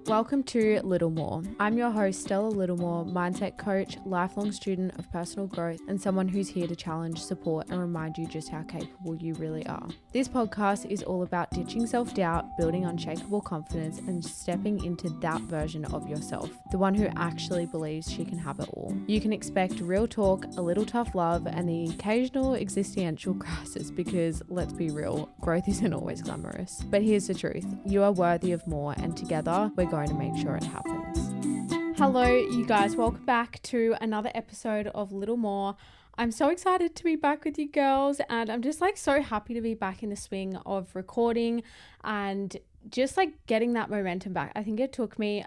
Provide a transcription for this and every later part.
Welcome to Little More. I'm your host, Stella Littlemore, mindset coach, lifelong student of personal growth, and someone who's here to challenge, support, and remind you just how capable you really are. This podcast is all about ditching self-doubt, building unshakable confidence, and stepping into that version of yourself, the one who actually believes she can have it all. You can expect real talk, a little tough love, and the occasional existential crisis because, let's be real, growth isn't always glamorous. But here's the truth. You are worthy of more, and together, we're going to make sure it happens. Hello, you guys. Welcome back to another episode of Little More. I'm so excited to be back with you girls, and I'm just so happy to be back in the swing of recording and just getting that momentum back. I think it took me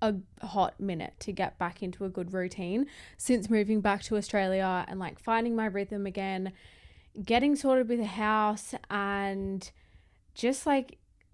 a hot minute to get back into a good routine since moving back to Australia and finding my rhythm again, getting sorted with the house, and just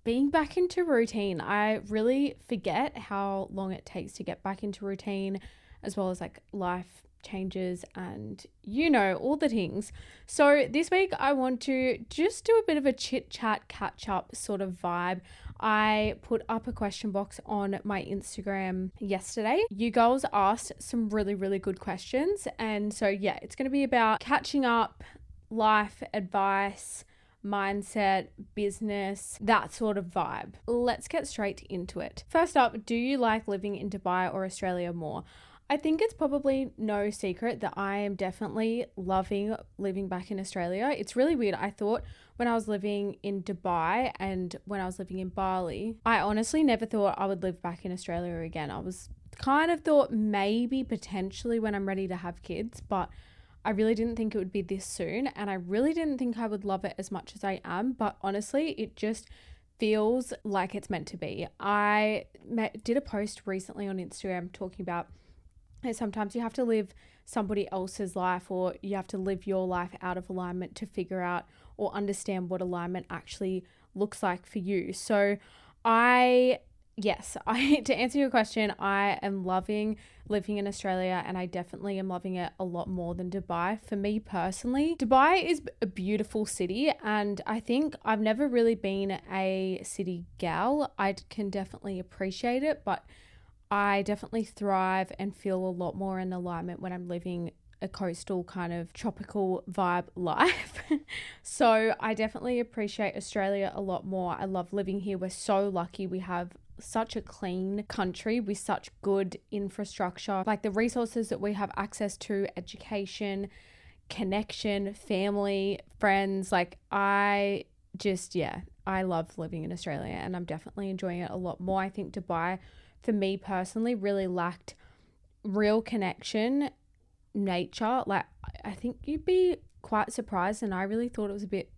being back into routine. I really forget how long it takes to get back into routine, as well as life changes and all the things. So this week I want to just do a bit of a chit chat catch up sort of vibe. I put up a question box on my Instagram yesterday. You girls asked some really good questions, and so yeah, it's going to be about catching up, life advice, mindset, business, that sort of vibe. Let's get straight into it. First up, do you like living in Dubai or Australia more? I think it's probably no secret that I am definitely loving living back in Australia. It's really weird. I thought when I was living in Dubai and when I was living in Bali, I honestly never thought I would live back in Australia again. I was kind of thought maybe potentially when I'm ready to have kids, but I really didn't think it would be this soon, and I really didn't think I would love it as much as I am, but honestly, it just feels like it's meant to be. I did a post recently on Instagram talking about how sometimes you have to live somebody else's life, or you have to live your life out of alignment to figure out or understand what alignment actually looks like for you. So to answer your question, I am loving living in Australia, and I definitely am loving it a lot more than Dubai. For me personally, Dubai is a beautiful city, and I think I've never really been a city gal. I can definitely appreciate it, but I definitely thrive and feel a lot more in alignment when I'm living a coastal kind of tropical vibe life. So I definitely appreciate Australia a lot more. I love living here. We're so lucky. We have such a clean country with such good infrastructure, the resources that we have access to, education, connection, family, friends. I love living in Australia, and I'm definitely enjoying it a lot more. I think Dubai, for me personally, really lacked real connection, nature. I think you'd be quite surprised, and I really thought it was a bit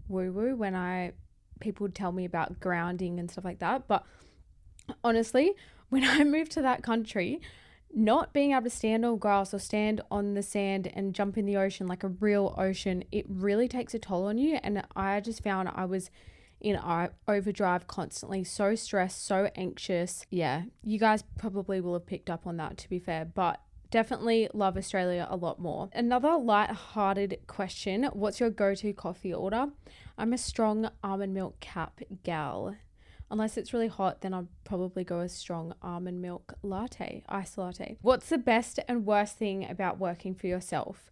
woo-woo when people would tell me about grounding and stuff like that. But honestly, when I moved to that country, not being able to stand on grass or stand on the sand and jump in the ocean, like a real ocean, it really takes a toll on you. And I just found I was in overdrive constantly, so stressed, so anxious. Yeah, you guys probably will have picked up on that, to be fair, but definitely love Australia a lot more. Another light-hearted question, what's your go-to coffee order? I'm a strong almond milk cap gal. Unless it's really hot, then I'll probably go a strong almond milk latte, iced latte. What's the best and worst thing about working for yourself?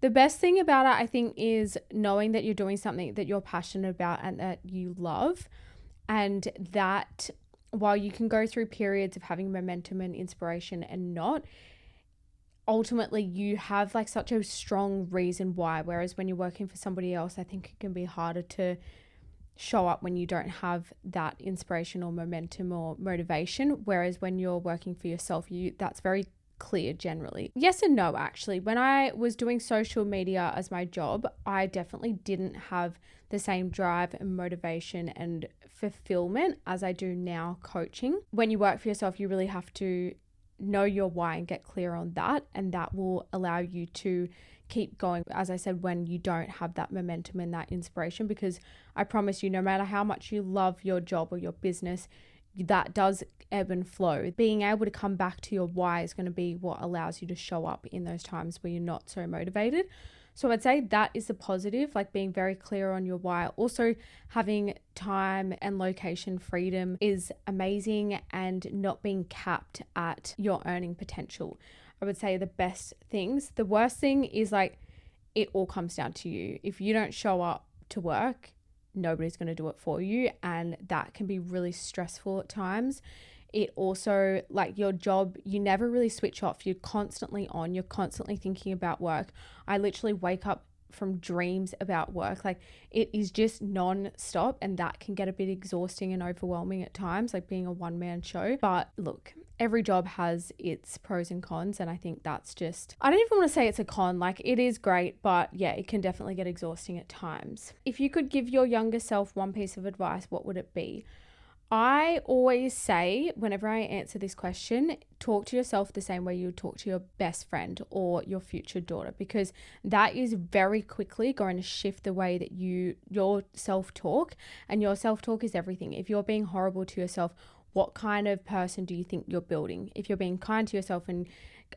The best thing about it, I think, is knowing that you're doing something that you're passionate about and that you love, and that while you can go through periods of having momentum and inspiration and not, ultimately you have such a strong reason why. Whereas when you're working for somebody else, I think it can be harder to show up when you don't have that inspiration or momentum or motivation. Whereas when you're working for yourself, that's very clear generally. Yes and no, actually. When I was doing social media as my job, I definitely didn't have the same drive and motivation and fulfillment as I do now coaching. When you work for yourself, you really have to know your why and get clear on that, and that will allow you to keep going, as I said, when you don't have that momentum and that inspiration, because I promise you, no matter how much you love your job or your business, that does ebb and flow. Being able to come back to your why is going to be what allows you to show up in those times where you're not so motivated. So I'd say that is the positive, like being very clear on your why. Also, having time and location freedom is amazing, and not being capped at your earning potential. I would say the best things. The worst thing is like it all comes down to you. If you don't show up to work, nobody's going to do it for you, and that can be really stressful at times. It also, like your job, you never really switch off. You're constantly on. You're constantly thinking about work. I literally wake up from dreams about work. Like it is just non-stop, and that can get a bit exhausting and overwhelming at times, like being a one-man show. But look, every job has its pros and cons, and I think that's just, I don't even want to say it's a con. Like it is great, but yeah, it can definitely get exhausting at times. If you could give your younger self one piece of advice, what would it be? I always say, whenever I answer this question, talk to yourself the same way you would talk to your best friend or your future daughter, because that is very quickly going to shift the way that your self-talk, and your self-talk is everything. If you're being horrible to yourself, what kind of person do you think you're building? If you're being kind to yourself and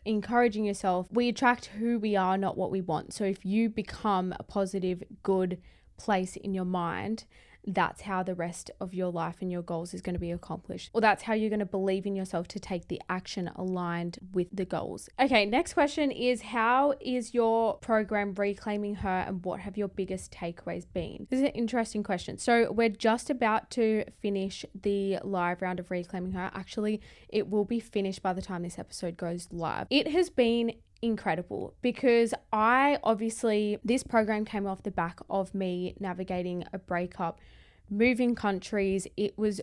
encouraging yourself, we attract who we are, not what we want. So if you become a positive, good place in your mind, that's how the rest of your life and your goals is going to be accomplished. Or that's how you're going to believe in yourself to take the action aligned with the goals. Okay, next question is, how is your program Reclaiming Her, and what have your biggest takeaways been? This is an interesting question. So we're just about to finish the live round of Reclaiming Her. Actually, it will be finished by the time this episode goes live. It has been incredible because this program came off the back of me navigating a breakup, moving countries. It was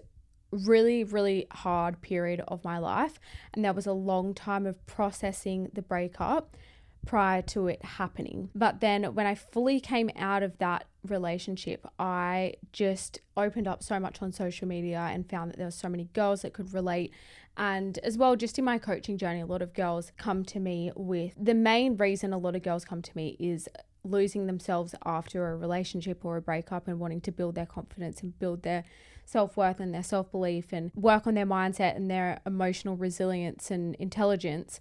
really, really hard period of my life, and there was a long time of processing the breakup prior to it happening. But then when I fully came out of that relationship, I just opened up so much on social media and found that there were so many girls that could relate. And as well, just in my coaching journey, a lot of girls come to me with, the main reason a lot of girls come to me is losing themselves after a relationship or a breakup, and wanting to build their confidence and build their self-worth and their self-belief and work on their mindset and their emotional resilience and intelligence.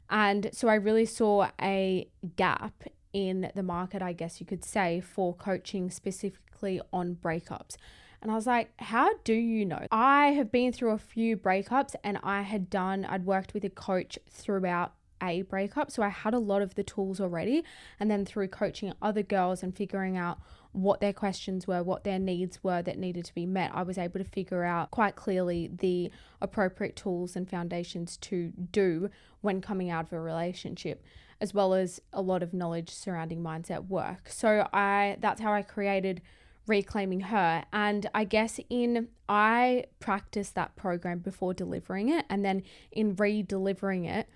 And so I really saw a gap in the market, I guess you could say, for coaching specifically on breakups. And I was like, how do you know? I have been through a few breakups, and I'd worked with a coach throughout a breakup. So I had a lot of the tools already. And then through coaching other girls and figuring out what their questions were, what their needs were that needed to be met, I was able to figure out quite clearly the appropriate tools and foundations to do when coming out of a relationship, as well as a lot of knowledge surrounding mindset work. So that's how I created Reclaiming Her. And I guess I practiced that program before delivering it, and then in re-delivering it,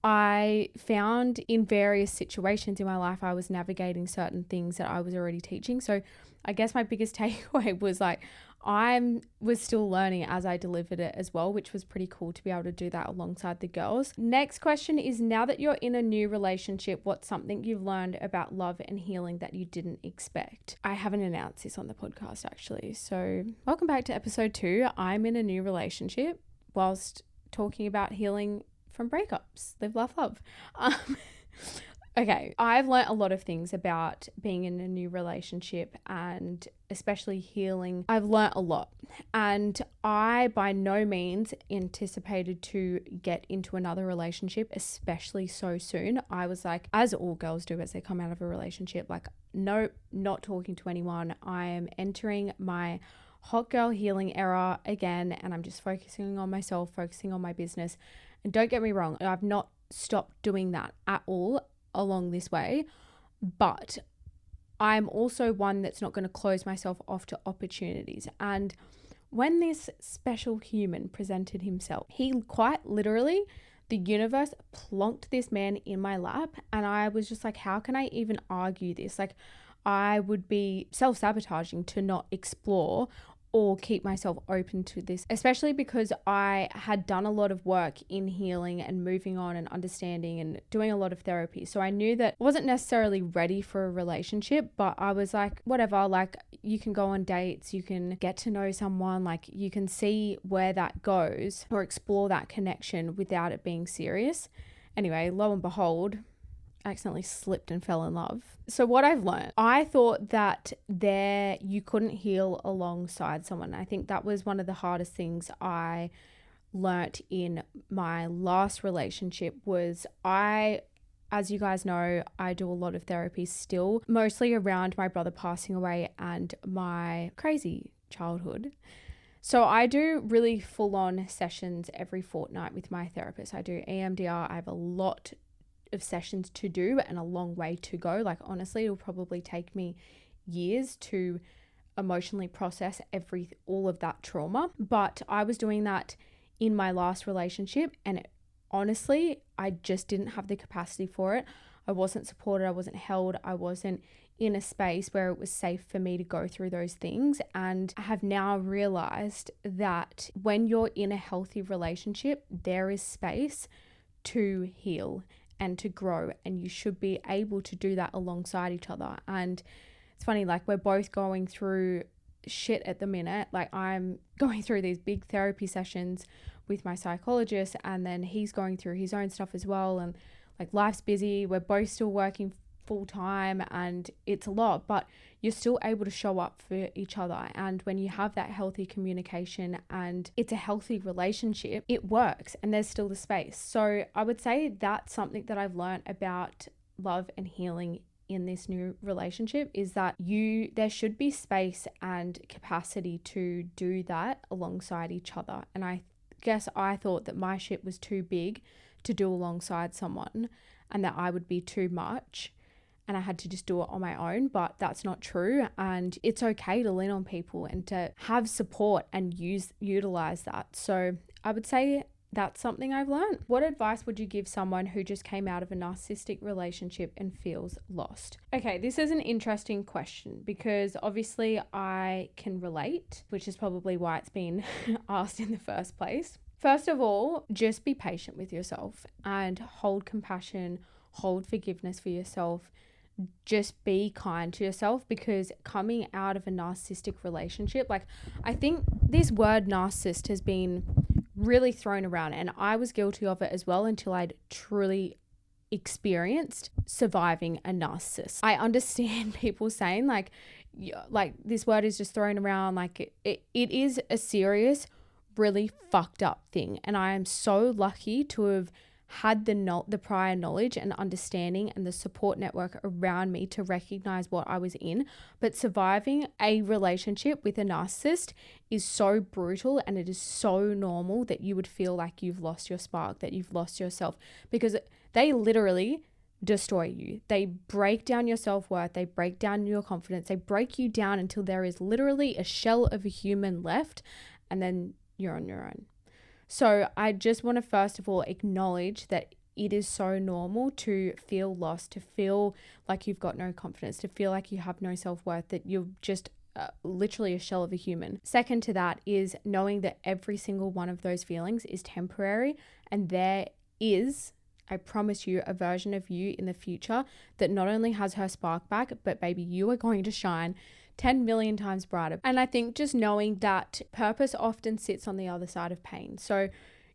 I found in various situations in my life I was navigating certain things that I was already teaching. So I guess my biggest takeaway was like I was still learning as I delivered it as well, which was pretty cool to be able to do that alongside the girls. Next question is, now that you're in a new relationship, what's something you've learned about love and healing that you didn't expect? I haven't announced this on the podcast actually. So welcome back to episode 2. I'm in a new relationship whilst talking about healing from breakups. Live, laugh, love. Okay, I've learned a lot of things about being in a new relationship, and especially healing. I've learned a lot, and I by no means anticipated to get into another relationship, especially so soon. I was like, as all girls do as they come out of a relationship, like, nope, not talking to anyone. I am entering my hot girl healing era again, and I'm just focusing on myself, focusing on my business. And don't get me wrong, I've not stopped doing that at all along this way, but I'm also one that's not going to close myself off to opportunities. And when this special human presented himself, he quite literally, the universe plonked this man in my lap, and I was just like, how can I even argue this? Like, I would be self-sabotaging to not explore or keep myself open to this, especially because I had done a lot of work in healing and moving on and understanding and doing a lot of therapy. So I knew that I wasn't necessarily ready for a relationship, but I was like, whatever, like, you can go on dates, you can get to know someone, like, you can see where that goes or explore that connection without it being serious. Anyway, lo and behold, accidentally slipped and fell in love. So what I've learned, I thought that you couldn't heal alongside someone. I think that was one of the hardest things I learnt in my last relationship was as you guys know, I do a lot of therapy still, mostly around my brother passing away and my crazy childhood. So I do really full-on sessions every fortnight with my therapist. I do EMDR. I have a lot of sessions to do and a long way to go. Like, honestly, it'll probably take me years to emotionally process all of that trauma. But I was doing that in my last relationship, and honestly, I just didn't have the capacity for it. I wasn't supported. I wasn't held. I wasn't in a space where it was safe for me to go through those things. And I have now realized that when you're in a healthy relationship, there is space to heal and to grow, and you should be able to do that alongside each other. And it's funny, like, we're both going through shit at the minute. Like, I'm going through these big therapy sessions with my psychologist, and then he's going through his own stuff as well, and like, life's busy. We're both still working full time and it's a lot, but you're still able to show up for each other. And when you have that healthy communication and it's a healthy relationship, it works and there's still the space. So I would say that's something that I've learned about love and healing in this new relationship, is that there should be space and capacity to do that alongside each other. And I guess I thought that my shit was too big to do alongside someone and that I would be too much and I had to just do it on my own, but that's not true. And it's okay to lean on people and to have support and utilize that. So I would say that's something I've learned. What advice would you give someone who just came out of a narcissistic relationship and feels lost? Okay, this is an interesting question because obviously I can relate, which is probably why it's been asked in the first place. First of all, just be patient with yourself and hold compassion, hold forgiveness for yourself. Just be kind to yourself, because coming out of a narcissistic relationship, like, I think this word narcissist has been really thrown around, and I was guilty of it as well until I'd truly experienced surviving a narcissist. I understand people saying like this word is just thrown around, like it is a serious, really fucked up thing, and I am so lucky to have had the prior knowledge and understanding and the support network around me to recognize what I was in. But surviving a relationship with a narcissist is so brutal, and it is so normal that you would feel like you've lost your spark, that you've lost yourself, because they literally destroy you. They break down your self-worth, they break down your confidence, they break you down until there is literally a shell of a human left, and then you're on your own. So I just want to first of all acknowledge that it is so normal to feel lost, to feel like you've got no confidence, to feel like you have no self-worth, that you're just literally a shell of a human. Second to that is knowing that every single one of those feelings is temporary, and there is, I promise you, a version of you in the future that not only has her spark back, but baby, you are going to shine 10 million times brighter. And I think just knowing that purpose often sits on the other side of pain. So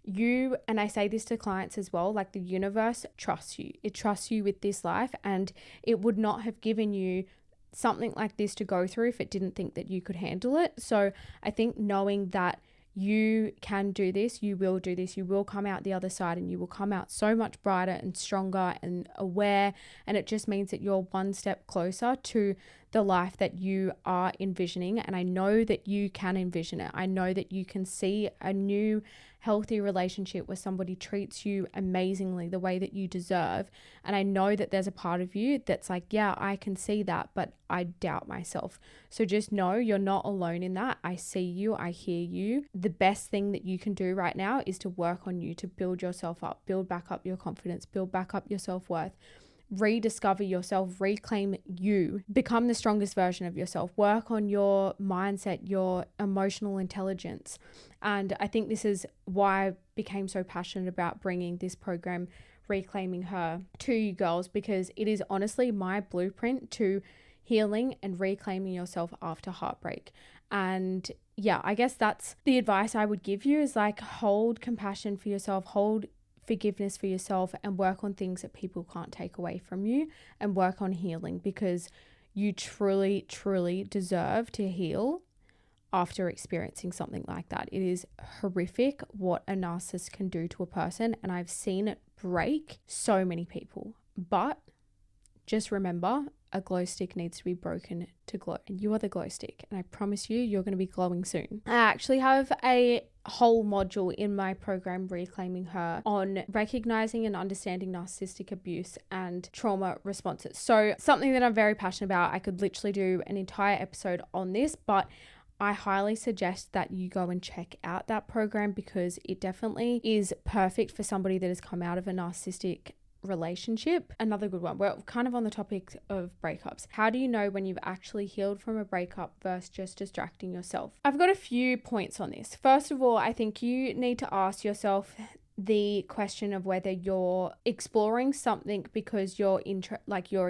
and I say this to clients as well, like, the universe trusts you. It trusts you with this life, and it would not have given you something like this to go through if it didn't think that you could handle it. So I think knowing that you can do this, you will do this, you will come out the other side, and you will come out so much brighter and stronger and aware. And it just means that you're one step closer to the life that you are envisioning. And I know that you can envision it. I know that you can see a new healthy relationship where somebody treats you amazingly, the way that you deserve. And I know that there's a part of you that's like, yeah, I can see that, but I doubt myself. So just know you're not alone in that. I see you, I hear you. The best thing that you can do right now is to work on you, to build yourself up, build back up your confidence, build back up your self-worth. Rediscover yourself, reclaim you, become the strongest version of yourself, work on your mindset, your emotional intelligence. And I think this is why I became so passionate about bringing this program, Reclaiming Her, to you girls, because it is honestly my blueprint to healing and reclaiming yourself after heartbreak. And yeah, I guess that's the advice I would give you, is like, hold compassion for yourself, hold forgiveness for yourself and work on things that people can't take away from you, and work on healing, because you truly, truly deserve to heal after experiencing something like that. It is horrific what a narcissist can do to a person, and I've seen it break so many people. But just remember, a glow stick needs to be broken to glow, and you are the glow stick, and I promise you, you're going to be glowing soon. I actually have a whole module in my program, Reclaiming Her, on recognizing and understanding narcissistic abuse and trauma responses. So something that I'm very passionate about. I could literally do an entire episode on this, but I highly suggest that you go and check out that program, because it definitely is perfect for somebody that has come out of a narcissistic relationship. Another good one. We're kind of on the topic of breakups. How do you know when you've actually healed from a breakup versus just distracting yourself? I've got a few points on this. First of all, I think you need to ask yourself the question of whether you're exploring something because you're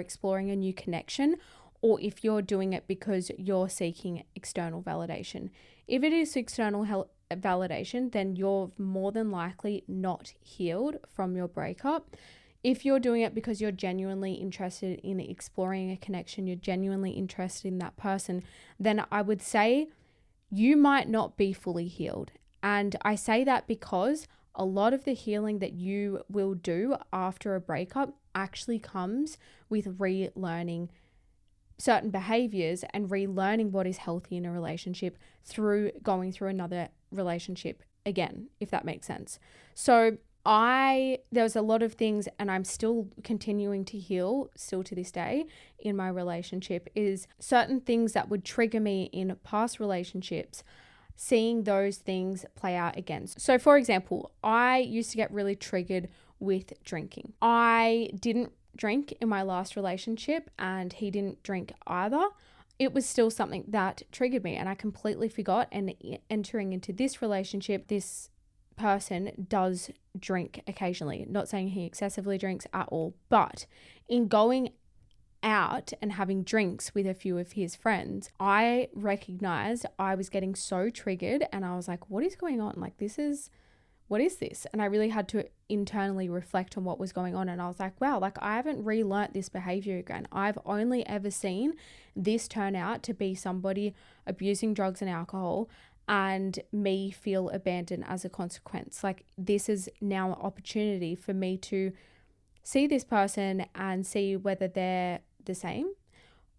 exploring a new connection, or if you're doing it because you're seeking external validation. If it is external validation, then you're more than likely not healed from your breakup. If you're doing it because you're genuinely interested in exploring a connection, you're genuinely interested in that person, then I would say you might not be fully healed. And I say that because a lot of the healing that you will do after a breakup actually comes with relearning certain behaviors and relearning what is healthy in a relationship through going through another relationship again, if that makes sense. So there was a lot of things, and I'm still continuing to heal still to this day in my relationship, is certain things that would trigger me in past relationships, seeing those things play out again. So for example, I used to get really triggered with drinking. I didn't drink in my last relationship, and he didn't drink either. It was still something that triggered me, and I completely forgot. And entering into this relationship, this person does drink occasionally. Not saying he excessively drinks at all, but in going out and having drinks with a few of his friends, I recognized I was getting so triggered, and I was like, what is going on? Like, what is this? And I really had to internally reflect on what was going on. And I was like, wow, like I haven't relearnt this behavior again. I've only ever seen this turn out to be somebody abusing drugs and alcohol, and me feel abandoned as a consequence. Like, this is now an opportunity for me to see this person and see whether they're the same,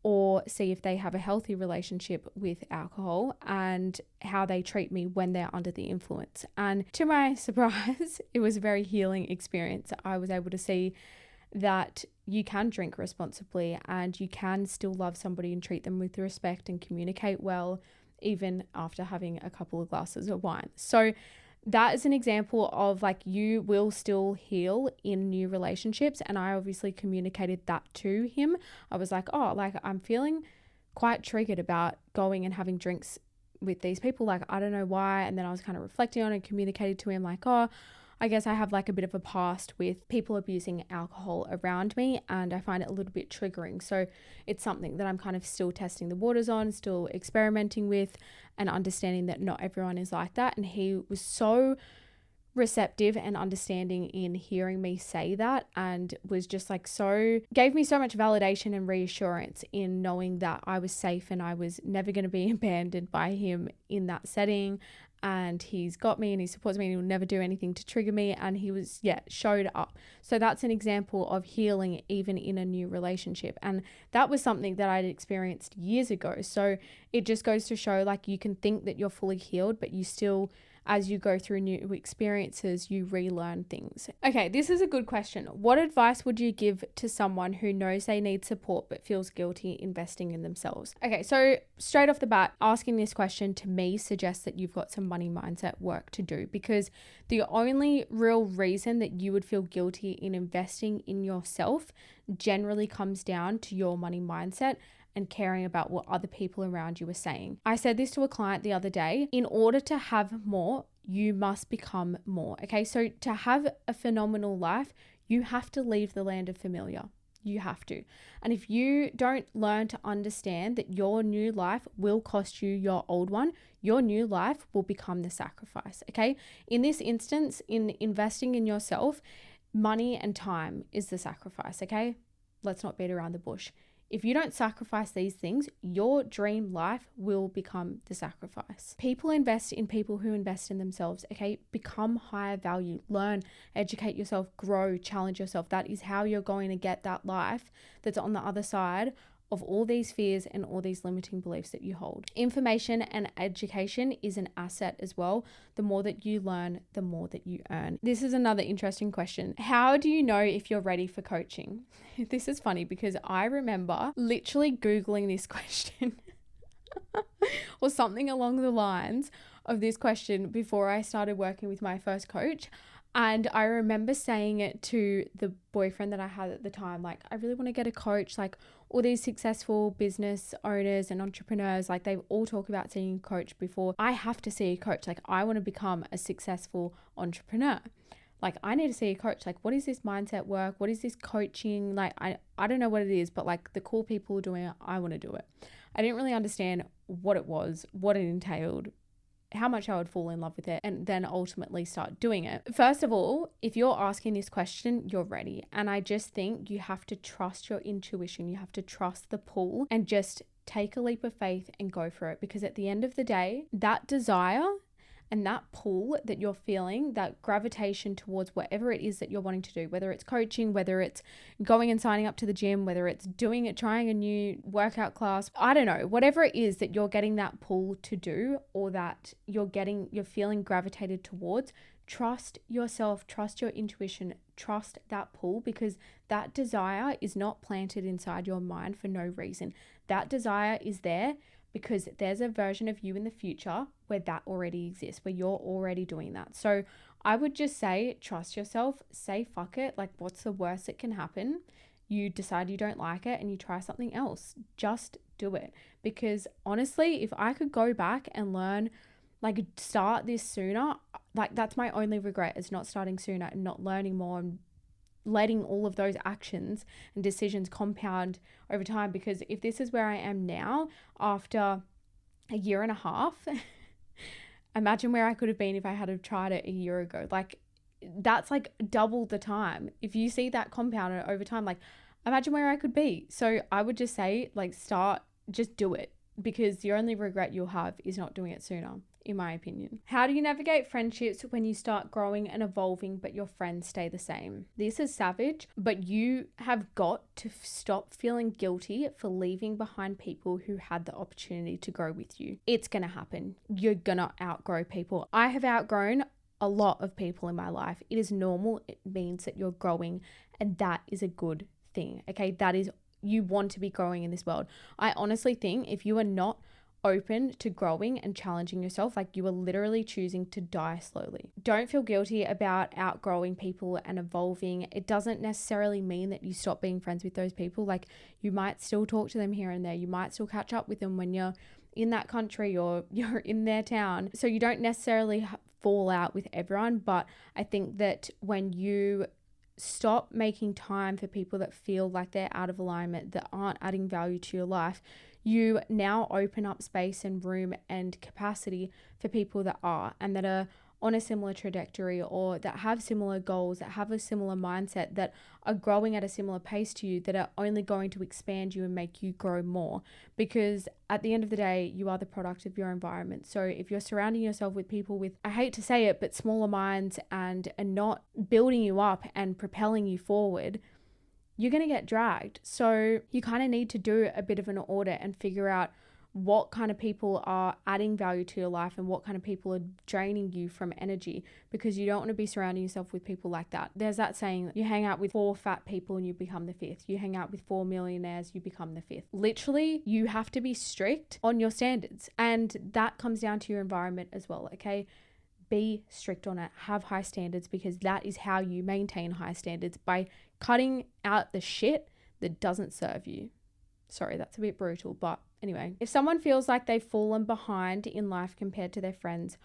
or see if they have a healthy relationship with alcohol and how they treat me when they're under the influence. And to my surprise, it was a very healing experience. I was able to see that you can drink responsibly, and you can still love somebody and treat them with respect and communicate well, even after having a couple of glasses of wine. So that is an example of, like, you will still heal in new relationships. And I obviously communicated that to him. I was like, oh, like, I'm feeling quite triggered about going and having drinks with these people. Like, I don't know why. And then I was kind of reflecting on it and communicated to him like, oh, I guess I have like a bit of a past with people abusing alcohol around me, and I find it a little bit triggering. So it's something that I'm kind of still testing the waters on, still experimenting with, and understanding that not everyone is like that. And he was so receptive and understanding in hearing me say that, and was just like, gave me so much validation and reassurance in knowing that I was safe and I was never going to be abandoned by him in that setting. And he's got me and he supports me and he'll never do anything to trigger me. And he was, showed up. So that's an example of healing even in a new relationship. And that was something that I'd experienced years ago. So it just goes to show, like, you can think that you're fully healed, but you still, as you go through new experiences, you relearn things. Okay, this is a good question. What advice would you give to someone who knows they need support but feels guilty investing in themselves? Okay, so straight off the bat, asking this question to me suggests that you've got some money mindset work to do, because the only real reason that you would feel guilty in investing in yourself generally comes down to your money mindset and caring about what other people around you are saying. I said this to a client the other day. In order to have more, you must become more. Okay, so to have a phenomenal life, you have to leave the land of familiar. You have to. And if you don't learn to understand that your new life will cost you your old one, your new life will become the sacrifice, okay? In this instance, in investing in yourself, money and time is the sacrifice, okay? Let's not beat around the bush. If you don't sacrifice these things, your dream life will become the sacrifice. People invest in people who invest in themselves, okay? Become higher value, learn, educate yourself, grow, challenge yourself. That is how you're going to get that life that's on the other side of all these fears and all these limiting beliefs that you hold. Information and education is an asset as well. The more that you learn, the more that you earn. This is another interesting question. How do you know if you're ready for coaching? This is funny because I remember literally Googling this question or something along the lines of this question before I started working with my first coach. And I remember saying it to the boyfriend that I had at the time, like, I really want to get a coach. Like, all these successful business owners and entrepreneurs, like, they all talk about seeing a coach before. I have to see a coach. Like, I want to become a successful entrepreneur. Like, I need to see a coach. Like, what is this mindset work? What is this coaching? Like, I don't know what it is, but like the cool people doing it, I want to do it. I didn't really understand what it was, what it entailed, how much I would fall in love with it, and then ultimately start doing it. First of all, if you're asking this question, you're ready. And I just think you have to trust your intuition. You have to trust the pull and just take a leap of faith and go for it. Because at the end of the day, that desire and that pull that you're feeling, that gravitation towards whatever it is that you're wanting to do, whether it's coaching, whether it's going and signing up to the gym, whether it's trying a new workout class, I don't know, whatever it is that you're getting that pull to do, or that you're feeling gravitated towards, trust yourself, trust your intuition, trust that pull, because that desire is not planted inside your mind for no reason. That desire is there because there's a version of you in the future where that already exists, where you're already doing that. So I would just say, trust yourself, say fuck it. Like, what's the worst that can happen? You decide you don't like it and you try something else. Just do it. Because honestly, if I could go back and learn, like, start this sooner, like, that's my only regret, is not starting sooner and not learning more and letting all of those actions and decisions compound over time. Because if this is where I am now after a year and a half, imagine where I could have been if I had tried it a year ago. Like, that's like double the time. If you see that compounded over time, like, imagine where I could be. So I would just say, like, just do it, because the only regret you'll have is not doing it sooner, in my opinion. How do you navigate friendships when you start growing and evolving, but your friends stay the same? This is savage, but you have got to stop feeling guilty for leaving behind people who had the opportunity to grow with you. It's going to happen. You're going to outgrow people. I have outgrown a lot of people in my life. It is normal. It means that you're growing, and that is a good thing. Okay. That is, you want to be growing in this world. I honestly think if you are not open to growing and challenging yourself, like, you are literally choosing to die slowly. Don't feel guilty about outgrowing people and evolving. It doesn't necessarily mean that you stop being friends with those people. Like, you might still talk to them here and there. You might still catch up with them when you're in that country or you're in their town. So you don't necessarily fall out with everyone. But I think that when you stop making time for people that feel like they're out of alignment, that aren't adding value to your life, you now open up space and room and capacity for people that are, and that are on a similar trajectory, or that have similar goals, that have a similar mindset, that are growing at a similar pace to you, that are only going to expand you and make you grow more. Because at the end of the day, you are the product of your environment. So if you're surrounding yourself with people with, I hate to say it, but smaller minds and not building you up and propelling you forward, you're going to get dragged. So you kind of need to do a bit of an audit and figure out what kind of people are adding value to your life and what kind of people are draining you from energy, because you don't want to be surrounding yourself with people like that. There's that saying, you hang out with 4 fat people and you become the 5th. You hang out with 4 millionaires, you become the 5th. Literally, you have to be strict on your standards, and that comes down to your environment as well, okay? Be strict on it. Have high standards, because that is how you maintain high standards, by cutting out the shit that doesn't serve you. Sorry, that's a bit brutal, but anyway, if someone feels like they've fallen behind in life compared to their friends,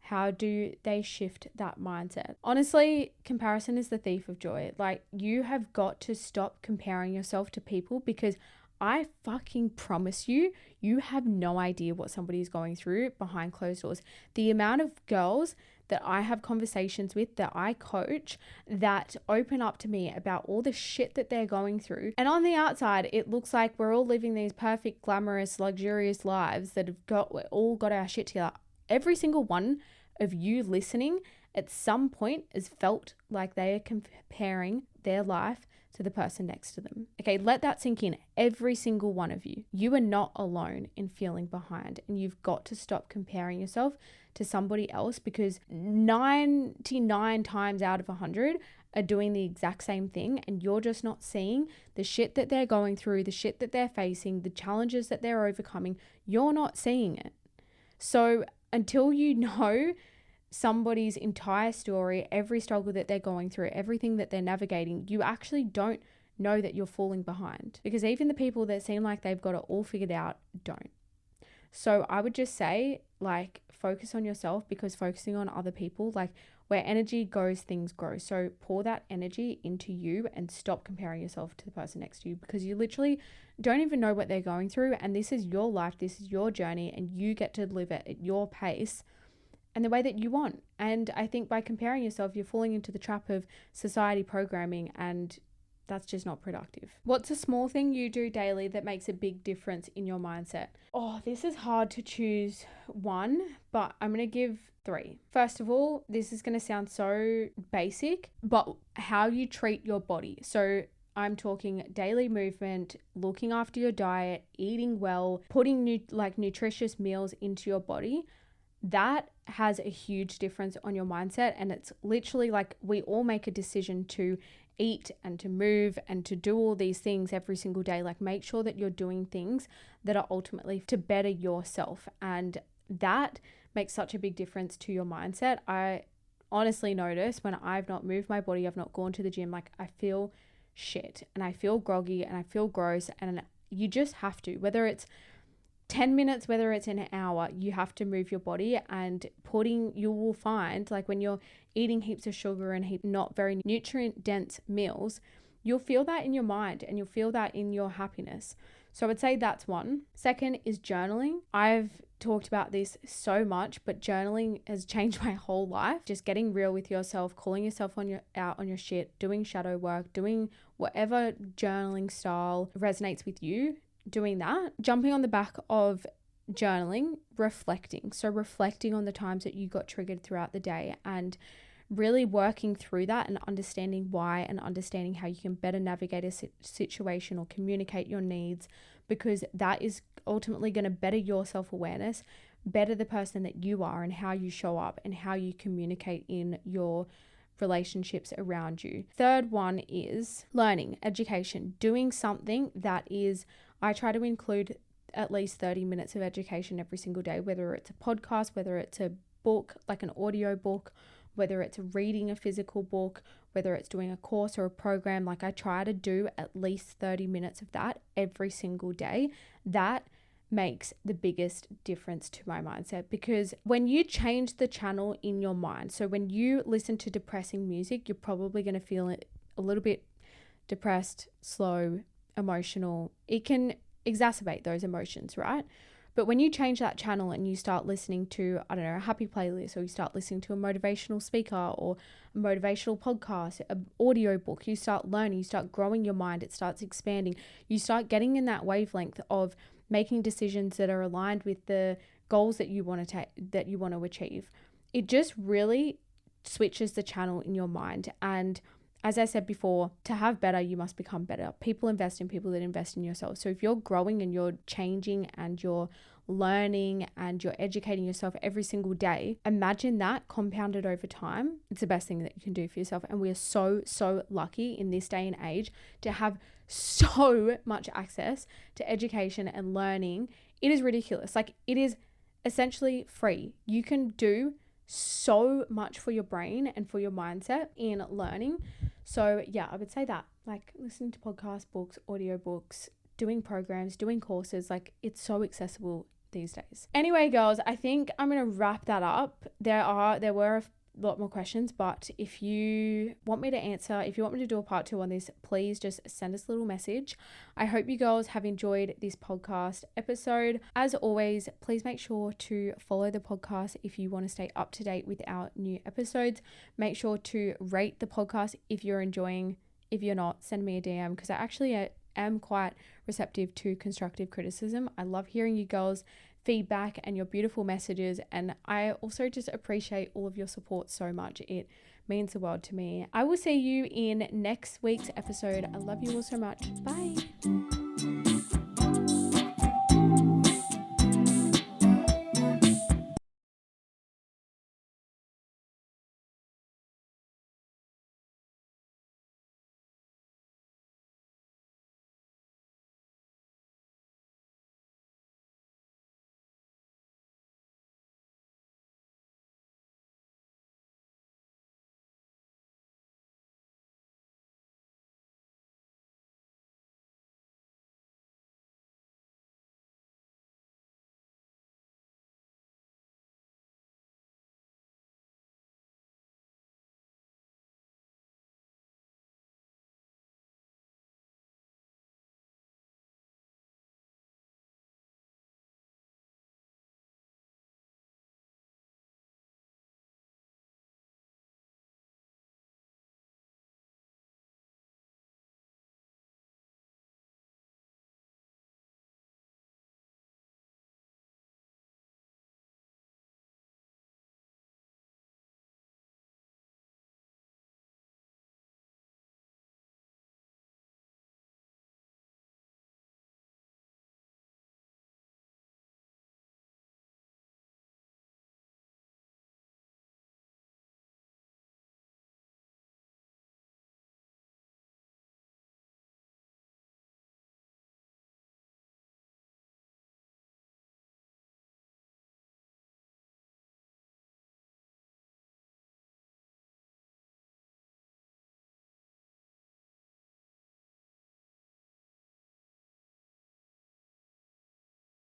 How do they shift that mindset? Honestly, comparison is the thief of joy. Like, you have got to stop comparing yourself to people, because I fucking promise you, you have no idea what somebody is going through behind closed doors. The amount of girls that I have conversations with, that I coach, that open up to me about all the shit that they're going through. And on the outside, it looks like we're all living these perfect, glamorous, luxurious lives that we're all got our shit together. Every single one of you listening at some point has felt like they are comparing their life to the person next to them. Okay, let that sink in. Every single one of you. You are not alone in feeling behind, and you've got to stop comparing yourself to somebody else, because 99 times out of 100 are doing the exact same thing, and you're just not seeing the shit that they're going through, the shit that they're facing, the challenges that they're overcoming. You're not seeing it. So until you know somebody's entire story, every struggle that they're going through, everything that they're navigating, you actually don't know that you're falling behind, because even the people that seem like they've got it all figured out don't. So I would just say, like, focus on yourself, because focusing on other people, like, where energy goes, things grow. So pour that energy into you and stop comparing yourself to the person next to you, because you literally don't even know what they're going through. And this is your life. This is your journey, and you get to live it at your pace and the way that you want. And I think by comparing yourself, you're falling into the trap of society programming, and that's just not productive. What's a small thing you do daily that makes a big difference in your mindset? Oh, this is hard to choose one, but I'm going to give 3. First of all, this is going to sound so basic, but how you treat your body. So I'm talking daily movement, looking after your diet, eating well, putting nutritious meals into your body. That has a huge difference on your mindset. And it's literally like, we all make a decision to eat and to move and to do all these things every single day. Like, make sure that you're doing things that are ultimately to better yourself. And that makes such a big difference to your mindset. I honestly notice when I've not moved my body, I've not gone to the gym, like, I feel shit and I feel groggy and I feel gross. And you just have to, whether it's 10 minutes, whether it's an hour, you have to move your body. And you will find, like, when you're eating heaps of sugar and not very nutrient dense meals, you'll feel that in your mind and you'll feel that in your happiness. So I would say that's one. Second is journaling. I've talked about this so much, but journaling has changed my whole life. Just getting real with yourself, calling yourself out on your shit, doing shadow work, doing whatever journaling style resonates with you. Doing that, jumping on the back of journaling, reflecting. So reflecting on the times that you got triggered throughout the day, and really working through that and understanding why, and understanding how you can better navigate a situation or communicate your needs, because that is ultimately going to better your self-awareness, better the person that you are and how you show up and how you communicate in your relationships around you. Third one is learning, education, doing something that is, I try to include at least 30 minutes of education every single day, whether it's a podcast, whether it's a book, like an audio book, whether it's reading a physical book, whether it's doing a course or a program. Like, I try to do at least 30 minutes of that every single day. That makes the biggest difference to my mindset, because when you change the channel in your mind, so when you listen to depressing music, you're probably going to feel it a little bit depressed, slow, emotional. It can exacerbate those emotions, right? But when you change that channel and you start listening to, I don't know, a happy playlist, or you start listening to a motivational speaker or a motivational podcast, an audio book, you start learning, you start growing your mind, it starts expanding. You start getting in that wavelength of making decisions that are aligned with the goals that you want to achieve. It just really switches the channel in your mind. And as I said before, to have better, you must become better. People invest in people that invest in yourself. So if you're growing and you're changing and you're learning and you're educating yourself every single day, imagine that compounded over time. It's the best thing that you can do for yourself. And we are so, so lucky in this day and age to have so much access to education and learning. It is ridiculous. Like, it is essentially free. You can do so much for your brain and for your mindset in learning. So yeah, I would say that, like, listening to podcasts, books, audiobooks, doing programs, doing courses, like, it's so accessible these days. Anyway, girls, I think I'm going to wrap that up. There were a lot more questions, but if you want me to answer, if you want me to do a part 2 on this, please just send us a little message. I hope you girls have enjoyed this podcast episode. As always, please make sure to follow the podcast if you want to stay up to date with our new episodes. Make sure to rate the podcast if you're enjoying. If you're not, send me a DM, because I actually am quite receptive to constructive criticism. I love hearing you girls' feedback and your beautiful messages, and I also just appreciate all of your support so much. It means the world to me. I will see you in next week's episode. I love you all so much. Bye.